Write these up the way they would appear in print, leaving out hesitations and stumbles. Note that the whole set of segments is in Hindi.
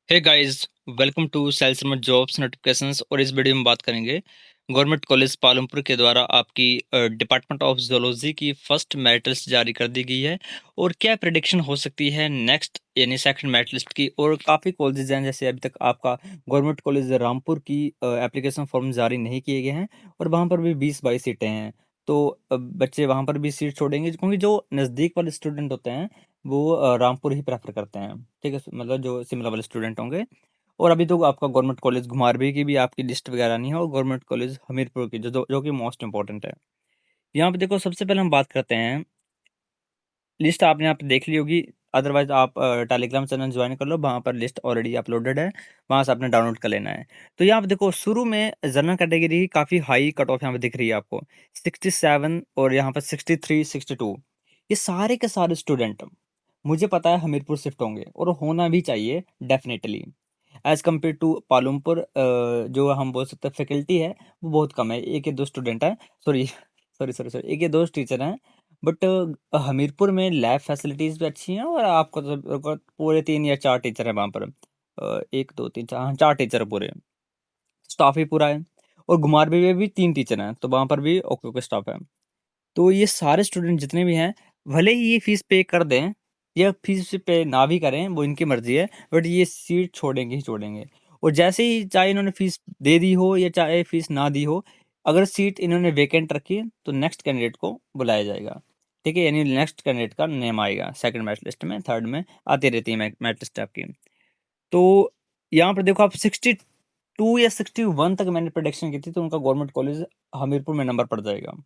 Hey guys, welcome to sales remote jobs notifications. और इस वीडियो में बात करेंगे गवर्नमेंट कॉलेज पालमपुर के द्वारा आपकी डिपार्टमेंट ऑफ जूलॉजी की फर्स्ट मेरिट लिस्ट जारी कर दी गई है। और क्या प्रेडिक्शन हो सकती है नेक्स्ट यानी सेकंड मेरिट लिस्ट की। और काफ़ी कॉलेजेस हैं, जैसे अभी तक आपका गवर्नमेंट कॉलेज रामपुर की एप्लीकेशन फॉर्म जारी नहीं किए गए हैं और वहाँ पर भी 20-22 सीटें हैं। तो बच्चे वहाँ पर भी सीट छोड़ेंगे, क्योंकि जो नज़दीक वाले स्टूडेंट होते हैं वो रामपुर ही प्रेफ़र करते हैं, ठीक है? मतलब जो शिमला वाले स्टूडेंट होंगे। और अभी तो आपका गवर्नमेंट कॉलेज घुमारवीं की भी आपकी लिस्ट वगैरह नहीं है, और गवर्नमेंट कॉलेज हमीरपुर की जो कि मोस्ट इम्पोर्टेंट है। यहाँ पे देखो, सबसे पहले हम बात करते हैं, लिस्ट आपने यहाँ पे देख ली होगी। अदरवाइज़ आप टेलीग्राम चैनल जॉइन कर लो, वहाँ पर लिस्ट ऑलरेडी अपलोडेड है, वहाँ से आपने डाउनलोड कर लेना है। तो यहाँ पे देखो, शुरू में जनरल कैटेगरी काफ़ी हाई कट ऑफ यहाँ पे दिख रही है आपको, 67 और यहाँ पर 63, 62। ये सारे के सारे स्टूडेंट मुझे पता है हमीरपुर शिफ्ट होंगे, और होना भी चाहिए definitely. As compare to Palampur, जो हम बोल सकते हैं फैकल्टी है, वो बहुत कम है, 1 या 2 स्टूडेंट हैं। सॉरी सॉरी, 1 या 2 टीचर हैं। बट हमीरपुर में लैब फैसिलिटीज़ भी अच्छी हैं, और आपको तो पूरे 3 या 4 टीचर हैं वहाँ पर। 1, 2, 3, 4, हाँ, 4 टीचर हैं पूरे, स्टाफ ही पूरा है। और घुमारवीं में भी 3 टीचर हैं, तो वहाँ पर भी ओके स्टाफ है। तो ये सारे स्टूडेंट जितने भी हैं, भले ही ये फीस पे कर दें या फीस पे ना भी करें, वो इनकी मर्जी है, बट ये सीट छोड़ेंगे ही छोड़ेंगे। और जैसे ही, चाहे इन्होंने फीस दे दी हो या चाहे फीस ना दी हो, अगर सीट इन्होंने वेकेंट रखी है तो नेक्स्ट कैंडिडेट को बुलाया जाएगा, ठीक है? यानी नेक्स्ट कैंडिडेट का नेम आएगा सेकंड मेरिट लिस्ट में, थर्ड में आती रहती है मेरिट लिस्ट आपकी। तो यहाँ पर देखो, आप 62 या 61 तक मैंने प्रोडिक्शन की थी, तो उनका गवर्नमेंट कॉलेज हमीरपुर में नंबर पड़ जाएगा।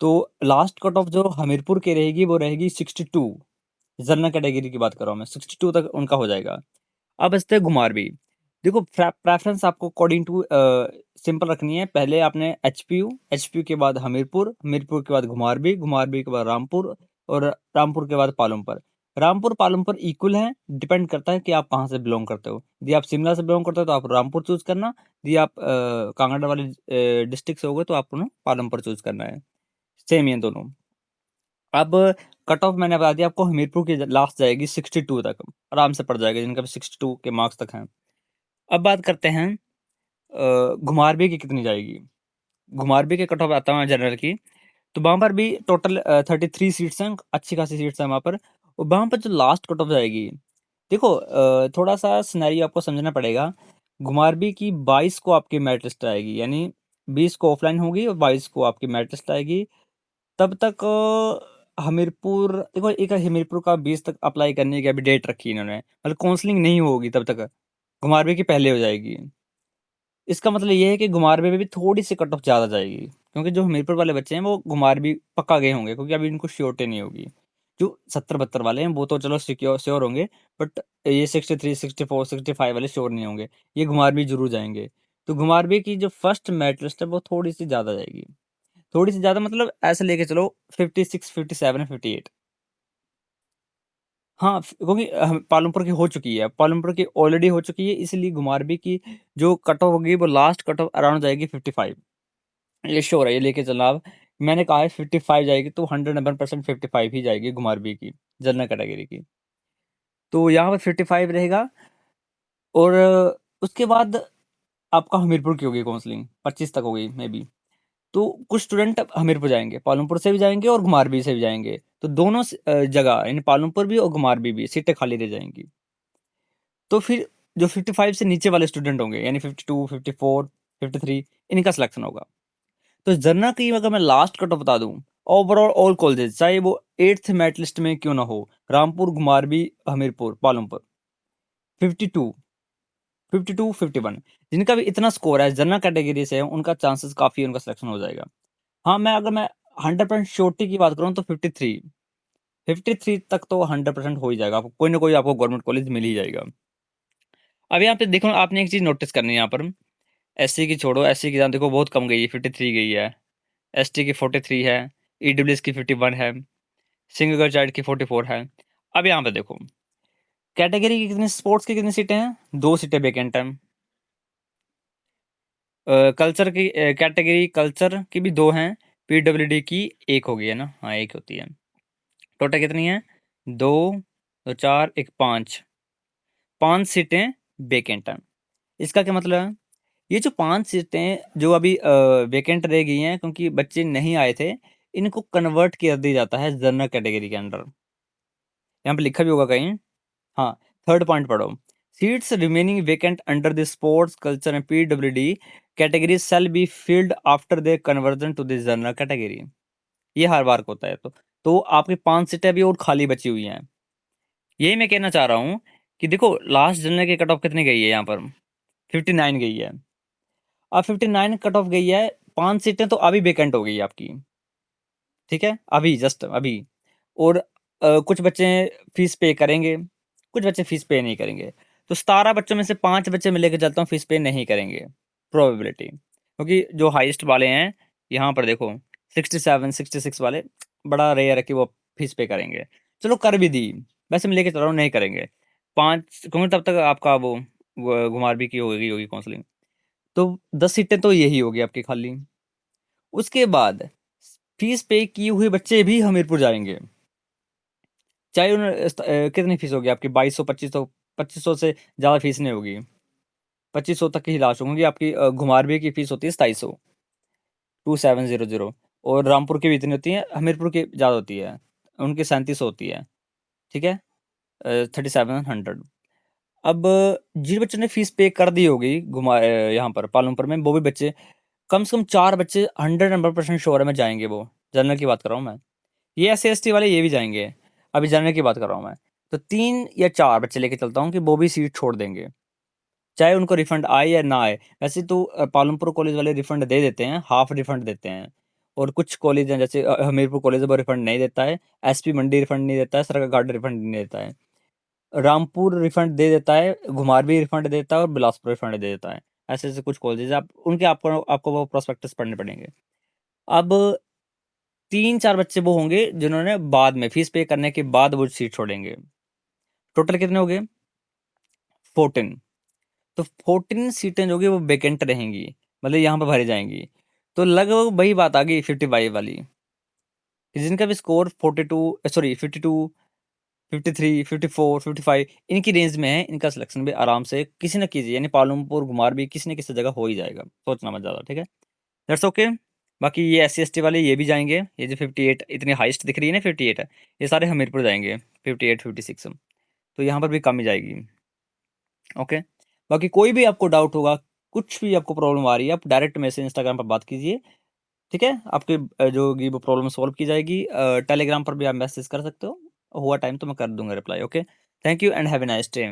तो लास्ट कट ऑफ जो हमीरपुर की रहेगी वो रहेगी 62। जनरल कैटेगरी की बात कर रहा हूँ मैं, 62 तक उनका हो जाएगा। अब बचते हैं घुमारवीं। देखो, प्रेफरेंस आपको अकॉर्डिंग टू सिंपल रखनी है। पहले आपने एचपीयू, एचपीयू के बाद हमीरपुर, हमीरपुर के बाद घुमारवीं, घुमारवीं के बाद रामपुर, और रामपुर के बाद पालमपुर। रामपुर पालमपुर इक्वल है, डिपेंड करता है कि आप कहाँ से बिलोंग करते हो। यदि आप शिमला से बिलोंग करते हो तो आप रामपुर चूज करना, यदि आप कांगड़ा वाले डिस्ट्रिक्ट से हो गए तो आपको ना पालमपुर चूज करना है। सेम ही है दोनों। अब कट ऑफ मैंने बता दिया आपको, हमीरपुर की लास्ट जाएगी 62 तक, आराम से पड़ जाएगा जिनका भी 62 के मार्क्स तक हैं। अब बात करते हैं घुमारवीं की कितनी जाएगी। घुमारवीं के कट ऑफ आता है जनरल की, तो वहाँ पर भी टोटल 33 सीट्स हैं, अच्छी खासी सीट्स हैं वहाँ पर। और वहाँ पर जो लास्ट कट ऑफ जाएगी, देखो थोड़ा सा सिनेरियो आपको समझना पड़ेगा। घुमारवीं की 22 को आपकी मेरिट लिस्ट आएगी, यानी 20 को ऑफलाइन होगी और 22 को आपकी मेरिट लिस्ट आएगी। तब तक हमीरपुर, देखो एक हमीरपुर का 20 तक अप्लाई करने की अभी डेट रखी इन्होंने, मतलब काउंसलिंग नहीं होगी तब तक, घुमारवीं की पहले हो जाएगी। इसका मतलब ये है कि घुमारवीं में भी थोड़ी सी कट ऑफ ज़्यादा जाएगी, क्योंकि जो हमीरपुर वाले बच्चे हैं वो घुमारवीं पक्का गए होंगे, क्योंकि अभी इनको श्योरिटी नहीं होगी। जो 70-72 वाले हैं वो तो चलो सिक्योर श्योर होंगे, बट ये 63, 64, 65 वाले श्योर नहीं होंगे, ये घुमारवीं जरूर जाएंगे। तो घुमारवीं की जो फर्स्ट मेरिट लिस्ट है वो थोड़ी सी ज़्यादा जाएगी, थोड़ी सी ज़्यादा मतलब ऐसे लेके चलो 56, 57, 58। हाँ, क्योंकि पालमपुर की हो चुकी है, पालमपुर की ऑलरेडी हो चुकी है, इसलिए घुमारवीं की जो कट ऑफ होगी वो लास्ट कट ऑफ अराउंड जाएगी 55। ये श्योर है, ये लेके चलना आप। मैंने कहा है 55 जाएगी, तो 101% 55 ही जाएगी घुमारवीं की, जनरल कैटेगरी की। तो यहाँ पे 55 रहेगा। और उसके बाद आपका हमीरपुर की होगी काउंसलिंग, 25 तक होगी मे बी। तो कुछ स्टूडेंट हमीरपुर जाएंगे, पालमपुर से भी जाएंगे और घुमारवीं से भी जाएंगे, तो दोनों जगह यानी पालमपुर भी और घुमारवीं भी सीटें खाली रह जाएंगी। तो फिर जो 55 से नीचे वाले स्टूडेंट होंगे, यानी 52, 54, 53, इनका सिलेक्शन होगा। तो जनरल की अगर मैं लास्ट कट ऑफ बता दूं, ओवरऑल ऑल कॉलेजेस, चाहे वो 8th मेरिट लिस्ट में क्यों ना हो, रामपुर, घुमारवीं, हमीरपुर, पालमपुर, 52, 52, 51, जिनका भी इतना स्कोर है जनरल कैटेगरी से है, उनका चांसेस काफी उनका सिलेक्शन हो जाएगा। हाँ, अगर मैं 100% श्योरिटी की बात करूँ तो 53, 53 तक तो 100% हो ही जाएगा, आपको कोई ना कोई आपको गवर्नमेंट कॉलेज मिल ही जाएगा। अब यहाँ पे देखो, आपने एक चीज नोटिस करनी है यहाँ पर, एससी की छोड़ो, एससी की देखो बहुत कम गई है, 53 गई है। एसटी की 43 है, ईडब्ल्यूएस की 51 है, सिंगल गर्ल चाइल्ड की 44 है। अब यहाँ पे देखो, कैटेगरी की कितनी, स्पोर्ट्स की कितनी सीटें हैं, 2 सीटें वैकेंट हैं। कल्चर की कैटेगरी कल्चर की भी 2 हैं, पीडब्ल्यूडी की 1 होगी, है ना? हाँ, 1 होती है। टोटल कितनी है? 2, 2, 4, 1, 5, 5 सीटें वेकेंट हैं। इसका क्या मतलब है? ये जो 5 सीटें जो अभी वेकेंट रह गई हैं क्योंकि बच्चे नहीं आए थे, इनको कन्वर्ट कर दिया जाता है जनरल कैटेगरी के अंडर। यहाँ पे लिखा भी होगा कहीं। हाँ, थर्ड पॉइंट पढ़ो। Seats remaining vacant under the sports culture and PWD category shall be filled after the conversion to the general category. ये हर बार को होता है। तो आपकी 5 सीटें अभी और खाली बची हुई हैं। यही मैं कहना चाह रहा हूँ कि देखो लास्ट जनरल की कट ऑफ कितनी गई है यहाँ पर? 59 गई है। अब 59 कट ऑफ गई है, 5 सीटें तो अभी वेकेंट हो गई है आपकी। ठीक है? अभी जस्ट अभी। और कुछ बच्चे फीस पे करेंगे, कुछ बच्चे फीस पे नहीं करेंगे। तो 17 बच्चों में से 5 बच्चे मैं लेके चलता हूँ फीस पे नहीं करेंगे, प्रोबेबिलिटी। क्योंकि जो हाईएस्ट वाले हैं यहाँ पर देखो 67, 66 वाले बड़ा रेयर है कि वो फीस पे करेंगे। चलो कर भी दी, वैसे मैं लेके चल रहा हूँ नहीं करेंगे। 5 क्योंकि तब तक आपका वो घुमार भी की होगी काउंसलिंग। तो 10 सीटें तो यही होगी आपकी खाली। उसके बाद फीस पे किए हुए बच्चे भी हमीरपुर जाएंगे, चाहे कितनी फीस होगी आपकी? 2200, 2500। 2500 से ज़्यादा फीस नहीं होगी, 2500 तक की लास्ट होंगी आपकी। घुमारवी की फीस होती है 2700, और रामपुर की भी इतनी होती है, हमीरपुर की ज़्यादा होती है, उनकी 3700 होती है। ठीक है, 3700। अब जिन बच्चों ने फीस पे कर दी होगी यहाँ पर पालमपुर में, वो भी बच्चे कम से कम 4 बच्चे 100% श्योर है मैं जाएंगे। वो जनरल की बात कर रहा हूँ मैं। ये SC ST वाले ये भी जाएंगे। अभी जनरल की बात कर रहा हूँ मैं। तो 3 या 4 बच्चे लेके चलता हूँ कि वो भी सीट छोड़ देंगे, चाहे उनको रिफंड आए या ना आए। वैसे तो पालमपुर कॉलेज वाले रिफंड दे देते हैं, हाफ रिफंड देते हैं। और कुछ कॉलेज हैं जैसे हमीरपुर कॉलेज है, वो रिफंड नहीं देता है। SP मंडी रिफंड नहीं देता है, सरकार गार्ड रिफंड नहीं देता है। रामपुर रिफंड दे देता है, घुमारवी रिफंड देता है और बिलासपुर रिफंड दे देता है। ऐसे ऐसे कुछ कॉलेजेस आप उनके आपको आपको वो प्रोस्पेक्टस पढ़ने पड़ेंगे। अब 3-4 बच्चे वो होंगे जिन्होंने बाद में फीस पे करने के बाद वो सीट छोड़ेंगे। टोटल कितने हो गए? 14। तो 14 सीटें जो होगी वो वैकेंट रहेंगी, मतलब यहाँ पर भरी जाएंगी। तो लगभग वही बात आ गई 55 वाली कि जिनका भी स्कोर 42, सॉरी 52, 53, 54, 55 इनकी रेंज में है, इनका सिलेक्शन भी आराम से किसी न किसी यानी पालमपुर घुमार भी किसी न किसी जगह हो ही जाएगा, सोचना मत ज़्यादा। ठीक है, दैट्स ओके। बाकी ये SC ST वाले ये भी जाएंगे। ये जो 58 इतनी हाइस्ट दिख रही है ना 58 है, ये सारे हमीरपुर जाएंगे 58, 56। तो यहाँ पर भी कम ही जाएगी। ओके, बाकी कोई भी आपको डाउट होगा, कुछ भी आपको प्रॉब्लम आ रही है, आप डायरेक्ट मेरे से इंस्टाग्राम पर बात कीजिए। ठीक है, आपकी जो होगी वो प्रॉब्लम सॉल्व की जाएगी। टेलीग्राम पर भी आप मैसेज कर सकते हो, हुआ टाइम तो मैं कर दूंगा reply. Okay, thank you and have a nice day.